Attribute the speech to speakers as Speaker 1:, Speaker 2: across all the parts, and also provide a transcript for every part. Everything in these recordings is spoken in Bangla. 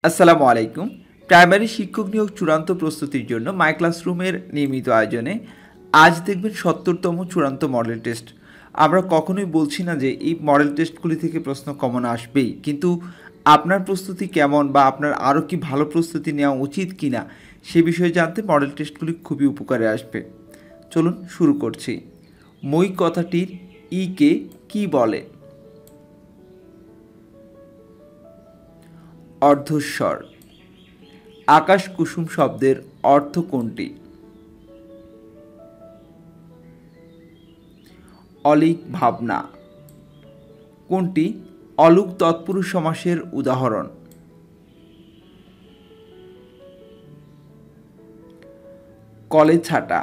Speaker 1: আসসালামু আলাইকুম। প্রাইমারি শিক্ষক নিয়োগ চূড়ান্ত প্রস্তুতির জন্য মাই ক্লাসরুমের নিয়মিত আয়োজনে আজ দেখবেন ৭০তম চূড়ান্ত মডেল টেস্ট। আমরা কখনোই বলছি না যে এই মডেল টেস্টগুলি থেকে প্রশ্ন কমন আসবেই, কিন্তু আপনার প্রস্তুতি কেমন বা আপনার আরও কি ভালো প্রস্তুতি নেওয়া উচিত কি না সে বিষয়ে জানতে মডেল টেস্টগুলি খুবই উপকারে আসবে। চলুন শুরু করছি। মই কথাটির ইকে কি বলে? অর্ধস্বর। আকাশ কুসুম শব্দের অর্থ কোনটি? অলীক ভাবনা। কোনটি অলুক তৎপুরুষ সমাসের উদাহরণ? কলে ছাটা।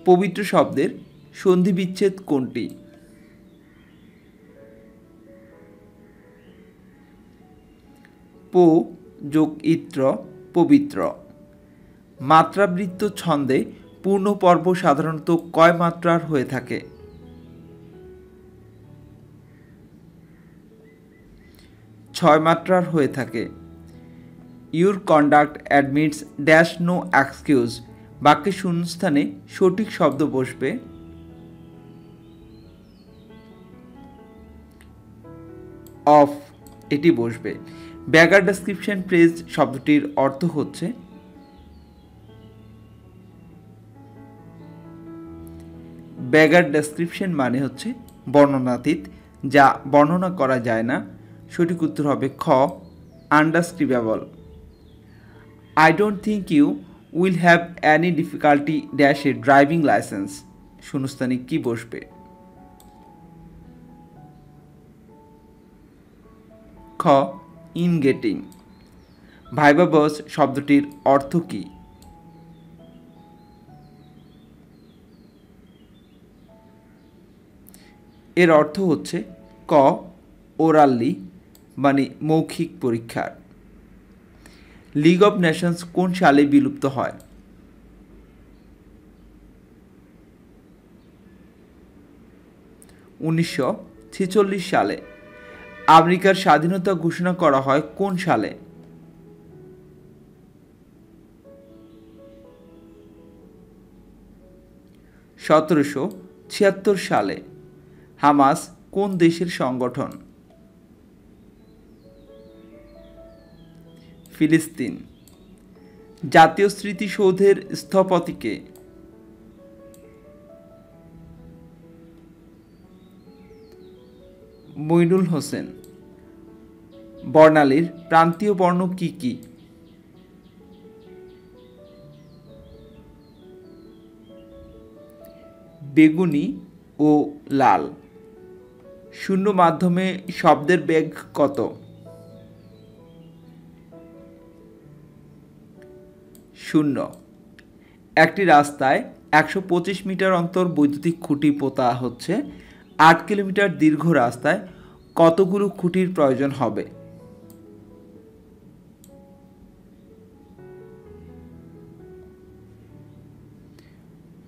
Speaker 1: পবিত্র শব্দের সন্ধি বিচ্ছেদ কোনটি? পো যোগ ইত্র পবিত্র। মাত্রাবৃত্ত ছন্দে পূর্ণ পর্ব সাধারণত কয় মাত্রার হয়ে থাকে? ৬ মাত্রার হয়ে থাকে। Your conduct admits dash no excuse বাক্যের শূন্যস্থানে সঠিক শব্দ বসবে অফ, এটি বসবে। ব্যাগার ডেসক্রিপশন প্রেজ শব্দটির অর্থ হচ্ছে ব্যাগার ডেসক্রিপশন মানে হচ্ছে বর্ণনাতীত, যা বর্ণনা করা যায় না। সঠিক উত্তর হবে খ, undescribable. I don't think you will have any difficulty dash a driving licence শূন্যস্থানে কি বসবে? খ, ইন গেটিং। ভাইবা বস শব্দটির অর্থ কী? এর অর্থ হচ্ছে ক, ওরালি মানে মৌখিক পরীক্ষার। লিগ অব নেশনস কোন সালে বিলুপ্ত হয়? ১৯৪৬ সালে। আমেরিকার স্বাধীনতা ঘোষণা করা হয় কোন সালে? ১৭৭৬ সালে। হামাস কোন দেশের সংগঠন? ফিলিস্তিন। জাতীয় স্মৃতিসৌধের স্থপতি কে? মইনুল হোসেন। বর্ণালীর প্রান্তীয় বর্ণ কি কি? বেগুনি ও লাল। শূন্য মাধ্যমে শব্দের বেগ কত? 0। একটি রাস্তায় ১২৫ মিটার অন্তর বৈদ্যুতিক খুঁটি পোতা হচ্ছে। ৮ কিলোমিটার দীর্ঘ রাস্তায় কতগুলো খুঁটির প্রয়োজন হবে?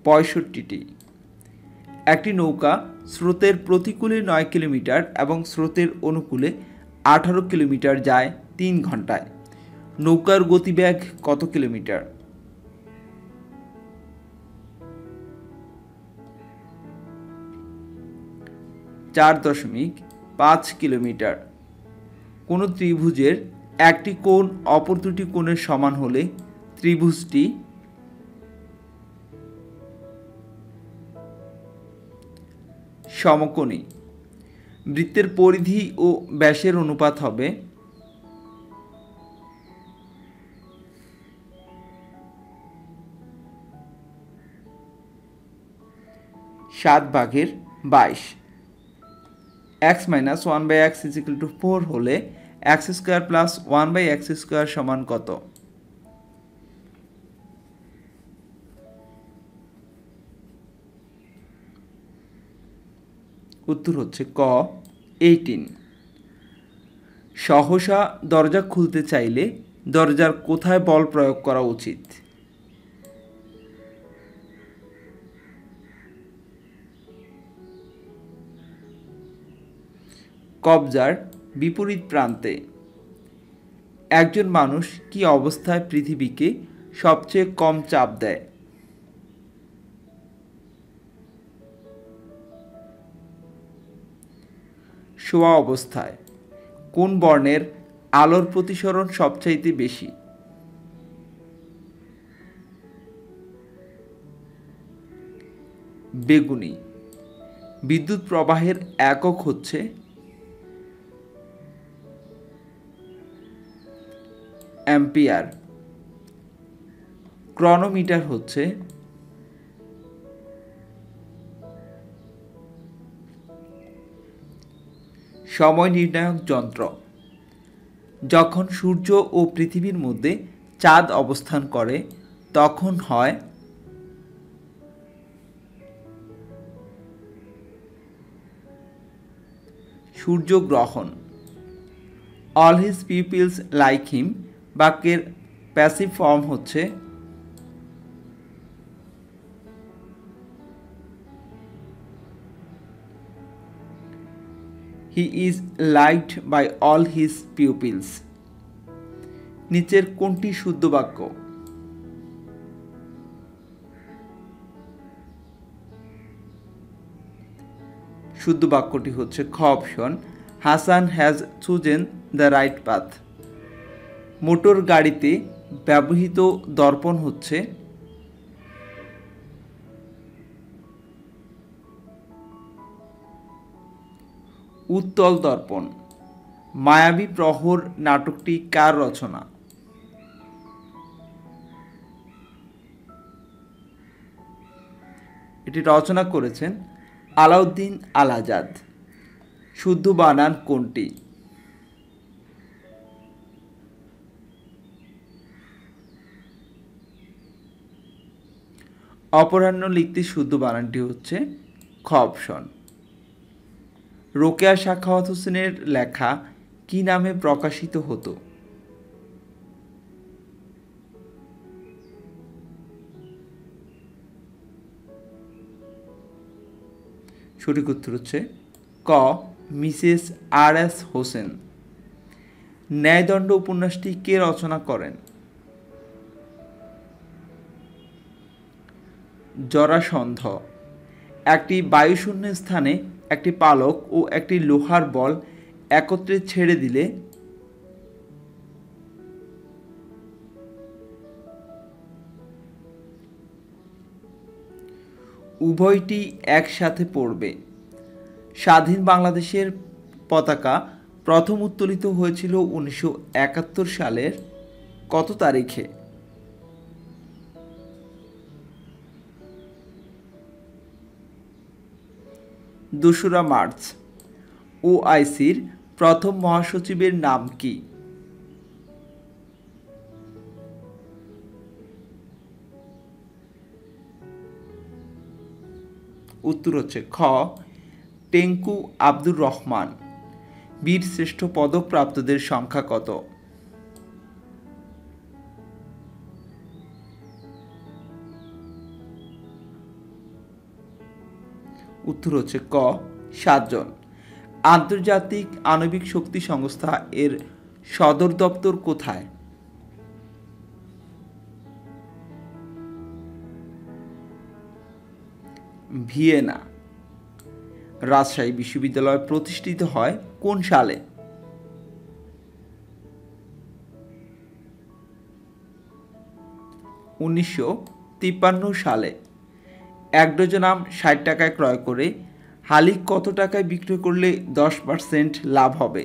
Speaker 1: ৬৫টি। একটি নৌকা স্রোতের প্রতিকূলে ৯ কিলোমিটার এবং স্রোতের অনুকূলে ১৮ কিলোমিটার যায় ৩ ঘন্টায়। নৌকার গতিবেগ কত কিলোমিটার? ৪.৫ কিলোমিটার। কোনো ত্রিভুজের একটি কোণ অপর দুটি কোণের সমান হলে ত্রিভুজটি সমকোণী। বৃত্তের পরিধি ও ব্যাসের অনুপাত হবে ৭/২২। x minus 1/x is equal to 4 হলে x square plus 1/x square সমান কত? উত্তর হচ্ছে ক, 18। সহসা দরজা খুলতে চাইলে দরজার কোথায় বল প্রয়োগ করা উচিত? কবজার বিপরীত প্রান্তে। একজন মানুষ কি অবস্থায় পৃথিবীকে সবচেয়ে কম চাপ দেয়? শোয়া অবস্থায়। কোন বর্ণের আলোর প্রতিসরণ সবচাইতে বেশি? বেগুনি। বিদ্যুৎ প্রবাহের একক হচ্ছে অ্যাম্পিয়ার। ক্রনোমিটার হচ্ছে সময় নির্ণায়ক যন্ত্র। যখন সূর্য ও পৃথিবীর মধ্যে চাঁদ অবস্থান করে তখন হয় সূর্যগ্রহণ। All his peoples like him বাক্যের প্যাসিভ ফর্ম হচ্ছে he is liked by all his peoples. নিচের কোনটি শুদ্ধ বাক্য? শুদ্ধ বাক্যটি হচ্ছে খ option, Hasan has chosen the right path. Motor গাড়িতে ব্যবহৃত দর্পণ হচ্ছে উত্তল দর্পণ। মায়াবী প্রহর নাটকটি কার রচনা? এটি রচনা করেছেন আলাউদ্দিন আল আজাদ। শুদ্ধ বানান কোনটি? অপরাহ্ন লিখতে শুদ্ধ বানানটি হচ্ছে খ অপশন। রোকেয়া সাখাওয়াত হোসেনের লেখা কি নামে প্রকাশিত হতো? সঠিক উত্তর হচ্ছে ক মিসেস আর এস হোসেন। ন্যায়দণ্ড উপন্যাসটি কে রচনা করেন? জরাসন্ধ। একটি বায়ুশূন্য স্থানে একটি পালক ও একটি লোহার বল একত্রে ছেড়ে দিলে উভয়টি একসাথে পড়বে। স্বাধীন বাংলাদেশের পতাকা প্রথম উত্তোলিত হয়েছিল 1971 সালের কত তারিখে? 2রা মার্চ। ওআইসির প্রথম মহাসচিবের নাম কি? উত্তর হচ্ছে খ টেঙ্কু আব্দুর রহমান। বীর শ্রেষ্ঠ পদকপ্রাপ্তদের সংখ্যা কত? উত্তর হচ্ছে ক 7 জন। আন্তর্জাতিক আণবিক শক্তি সংস্থা এর সদর দপ্তর কোথায়? ভিয়েনা। রাজশাহী বিশ্ববিদ্যালয় প্রতিষ্ঠিত হয় কোন সালে? 1953 সালে। এক ডজন আম 60 টাকায় ক্রয় করে হালিক কত টাকায় বিক্রি করলে 10% লাভ হবে?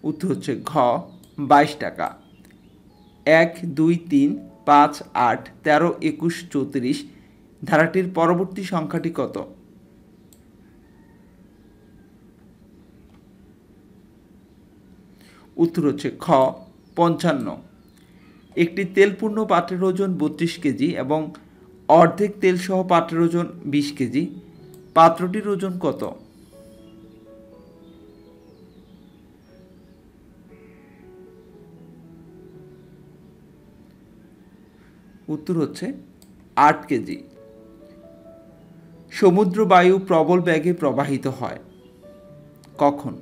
Speaker 1: উত্তর হচ্ছে ঘ 22 টাকা। 1, 2, 3, 5, 8, 13, 21, 34 ধারাটির পরবর্তী সংখ্যাটি কত? উত্তর হচ্ছে খ 55। একটি তেলপূর্ণ পাত্রের ওজন 32 কেজি এবং অর্ধেক তেলসহ পাত্রের ওজন 20 কেজি। পাত্রটির ওজন কত? উত্তর হচ্ছে 8 কেজি। সমুদ্র বায়ু প্রবল বেগে প্রবাহিত হয় কখন?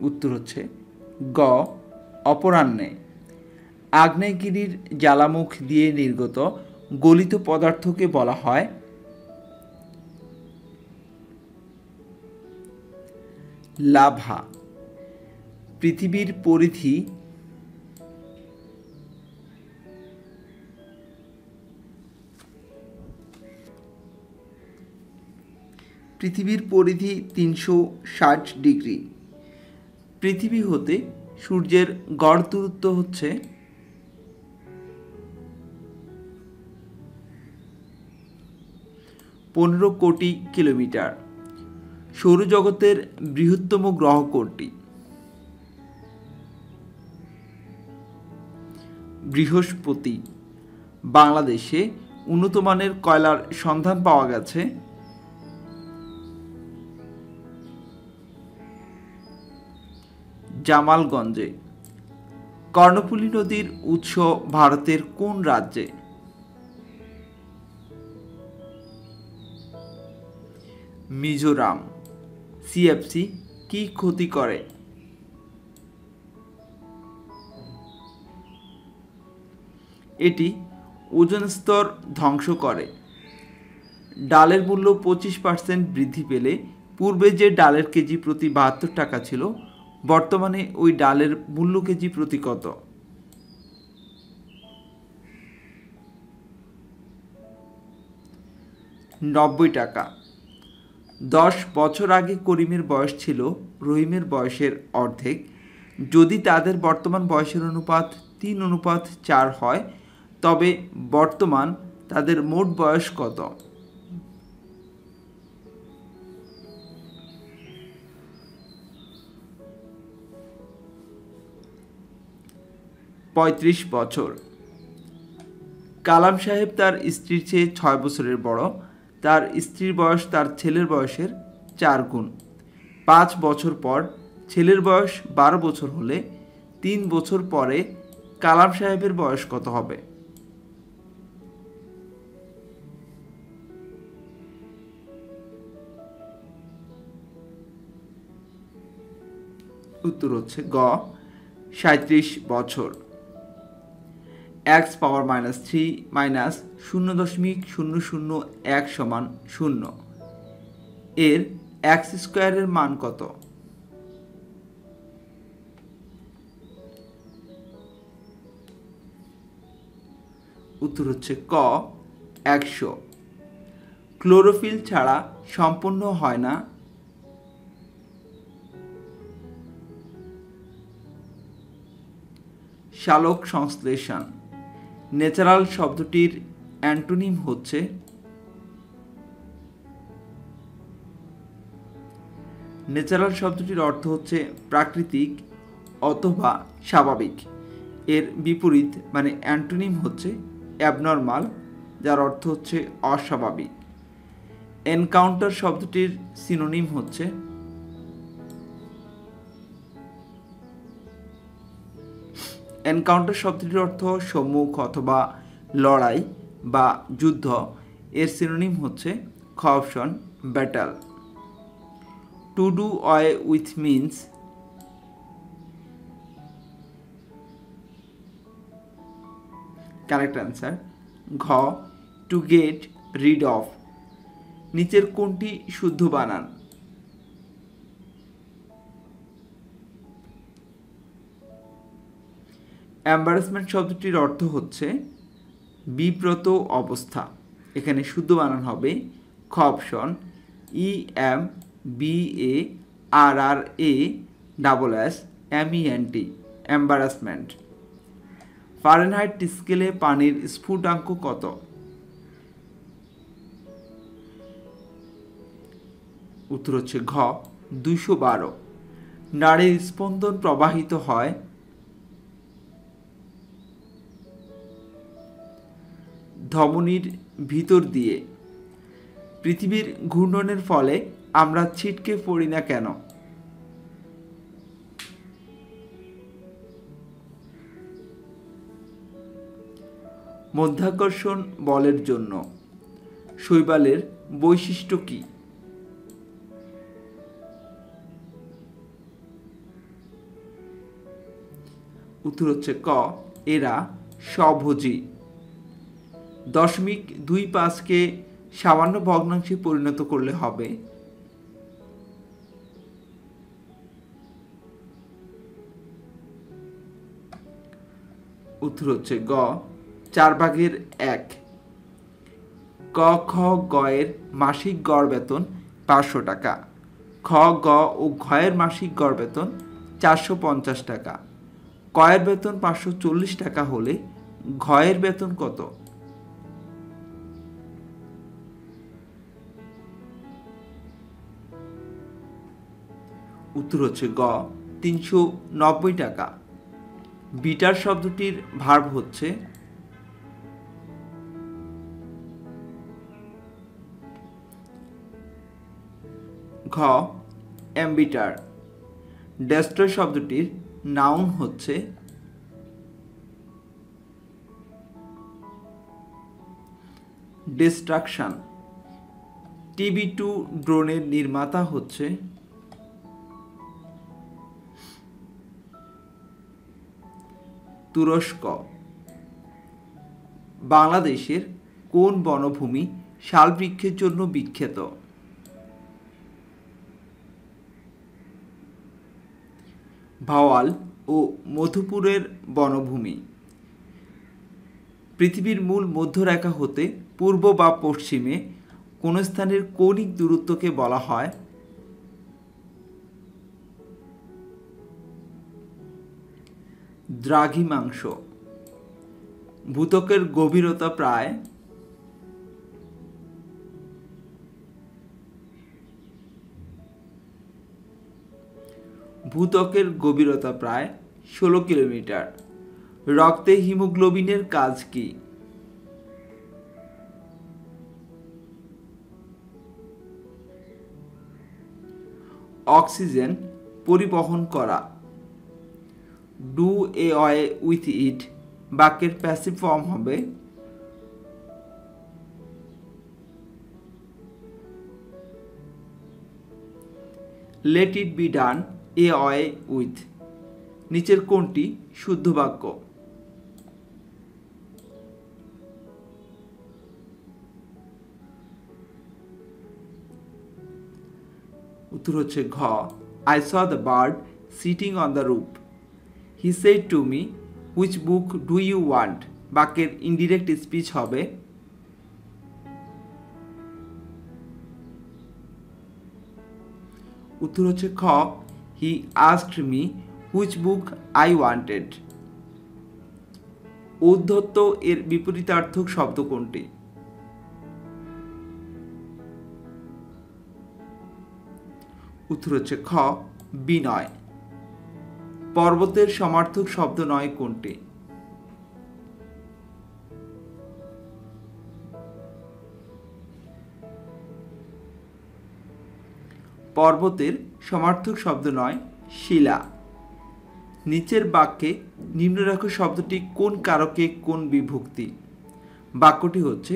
Speaker 1: উত্তর হচ্ছে গ অপরাহ্নে। আগ্নেয়গিরির জ্বালামুখ দিয়ে নির্গত গলিত পদার্থকে বলা হয় লাভা। পৃথিবীর পরিধি পৃথিবীর পরিধি 360 ডিগ্রি। পৃথিবী হতে সূর্যের গড় দূরত্ব হচ্ছে 15 কোটি কিলোমিটার। সৌরজগতের বৃহত্তম গ্রহ কোনটি? বৃহস্পতি। বাংলাদেশে উন্নত মানের কয়লার সন্ধান পাওয়া গেছে জামালগঞ্জে। কর্ণফুলী নদীর উৎস ভারতের কোন রাজ্যে? মিজোরাম। সিএফসি কি ক্ষতি করে? এটি ওজোন স্তর ধ্বংস করে। ডালের মূল্য 25% বৃদ্ধি পেলে পূর্বে যে ডালের কেজি প্রতি 72 টাকা ছিল, বর্তমানে ওই ডালের মূল্য কেজি প্রতি কত? নব্বই টাকা। 10 বছর আগে করিমের বয়স ছিল রহিমের বয়সের অর্ধেক। যদি তাদের বর্তমান বয়সের অনুপাত 3:4 হয়, তবে বর্তমান তাদের মোট বয়স কত? 35 বছর। কালাম সাহেব তার স্ত্রীর চেয়ে 6 বছরের বড়। তার স্ত্রীর বয়স তার ছেলের বয়সের 4 গুণ। 5 বছর পর ছেলের বয়স 12 বছর হলে 3 বছর পরে কালাম সাহেবের বয়স কত হবে? উত্তর হচ্ছে গ 37 বছর। x পাওয়ার -3 মাইনাস 0.001 সমান 0 এর x স্কয়ারের মান কত? উত্তর হচ্ছে ক 100। ক্লোরোফিল ছাড়া সম্পন্ন হয় না সালোক সংশ্লেষণ। ন্যাচারাল শব্দটির অ্যান্টোনিম হচ্ছে ন্যাচারাল শব্দটির অর্থ হচ্ছে প্রাকৃতিক অথবা স্বাভাবিক। এর বিপরীত মানে অ্যান্টোনিম হচ্ছে অ্যাবনর্মাল, যার অর্থ হচ্ছে অস্বাভাবিক। এনকাউন্টার শব্দটির সিনোনিম হচ্ছে এনকাউন্টার শব্দটির অর্থ সম্মুখ অথবা লড়াই বা যুদ্ধ। এর সিনোনিম হচ্ছে খ option battle. To do away with means correct answer ঘ টু গেট রিড অফ। নিচের কোনটি শুদ্ধ বানান? এম্বারাসমেন্ট শব্দটির অর্থ হচ্ছে বিব্রত অবস্থা। এখানে শুদ্ধ বানান হবে খ অপশন EMBARRASSMENT এম্বারাসমেন্ট। ফারেনহাইট স্কেলে পানির স্ফুটাঙ্ক কত? উত্তর হচ্ছে ঘ 212। নাড়ির স্পন্দন প্রবাহিত হয় ধমনীর ভিতর দিয়ে। পৃথিবীর ঘূর্ণনের ফলে আমরা ছিটকে পড়ি না কেন? মাধ্যাকর্ষণ বলের জন্য শৈবালের বৈশিষ্ট্য কি? উত্তর হচ্ছে ক, এরা স্বভোজী। 0.25কে সামান্য ভগ্নাংশে পরিণত করলে হবে উত্তর হচ্ছে গ, 4/1। ক, খ, গ এর মাসিক গড় বেতন 500 টাকা। খ, গ ও ঘ এর মাসিক গড় বেতন 450 টাকা। ক এর বেতন 540 টাকা হলে ঘ এর বেতন কত? উত্তর হচ্ছে গ, 390 টাকা। বিটার শব্দটির ভার্ব হচ্ছে ঘ, অ্যাম্বিটার। ডেস্ট্রয় শব্দটির নাউন হচ্ছে ডিস্ট্রাকশন। TB2 ড্রোনের নির্মাতা হচ্ছে তুরস্ক। বাংলাদেশের কোন বনভূমি শাল বৃক্ষের জন্য বিখ্যাত? ভাওয়াল ও মধুপুরের বনভূমি। পৃথিবীর মূল মধ্যরেখা হতে পূর্ব বা পশ্চিমে কোন স্থানের কৌণিক দূরত্বকে বলা হয় দ্রাঘিমাংশ। ভূত্বকের গভীরতা প্রায় ভূত্বকের গভীরতা প্রায় 16 কিলোমিটার। রক্তে হিমোগ্লোবিনের কাজ কি? অক্সিজেন পরিবহন করা। ডু অ্যাওয়ে উইথ ইট বাক্যের প্যাসিভ ফর্ম হবে let it be done away with. নিচের কোনটি শুদ্ধ বাক্য? উত্তর হচ্ছে ঘ, I saw the bird sitting on the roof. He said to me, which book do you want? বাক্যের ইনডিরেক্ট স্পিচ হবে উত্তর হচ্ছে খ, he asked me which book I wanted. ঔদ্ধত্য এর বিপরীতার্থক শব্দ কোনটি? উত্তর হচ্ছে খ, বিনয়। পর্বতের সমার্থক শব্দ নয় কোনটি? পর্বতের সমার্থক শব্দ নয় শিলা। নিচের বাক্যে নিম্নরেখা শব্দটি কোন কারকে কোন বিভক্তি? বাক্যটি হচ্ছে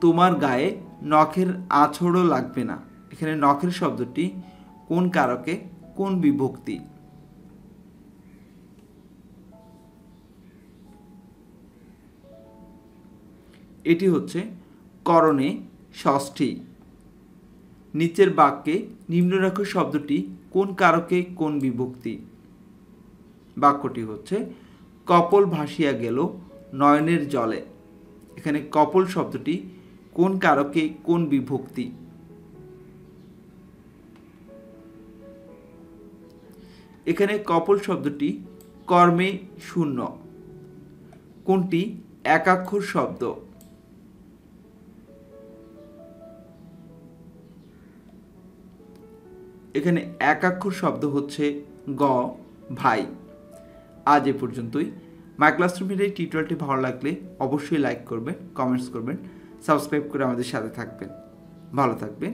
Speaker 1: তোমার গায়ে নখের আঁচড়ও লাগবে না। এখানে নখের শব্দটি কোন কারকে কোন বিভক্তি? এটি হচ্ছে করণে ষষ্ঠী। নিচের বাক্যে নিম্নরেখা শব্দটি কোন কারকে কোন বিভক্তি? বাক্যটি হচ্ছে কপল ভাসিয়া গেল নয়নের জলে। এখানে কপল শব্দটি কোন কারকে কোন বিভক্তি? এখানে কপল শব্দটি কর্মে শূন্য। কোনটি একাক্ষর শব্দ? এখানে একাক্ষর শব্দ হচ্ছে গ, ভাই। আজ এ পর্যন্তই। মাই ক্লাসরুমের এই টিউটোরিয়ালটি ভালো লাগলে অবশ্যই লাইক করবেন, কমেন্টস করবেন, সাবস্ক্রাইব করে আমাদের সাথে থাকবেন। ভালো থাকবেন।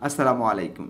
Speaker 1: আসসালামু আলাইকুম।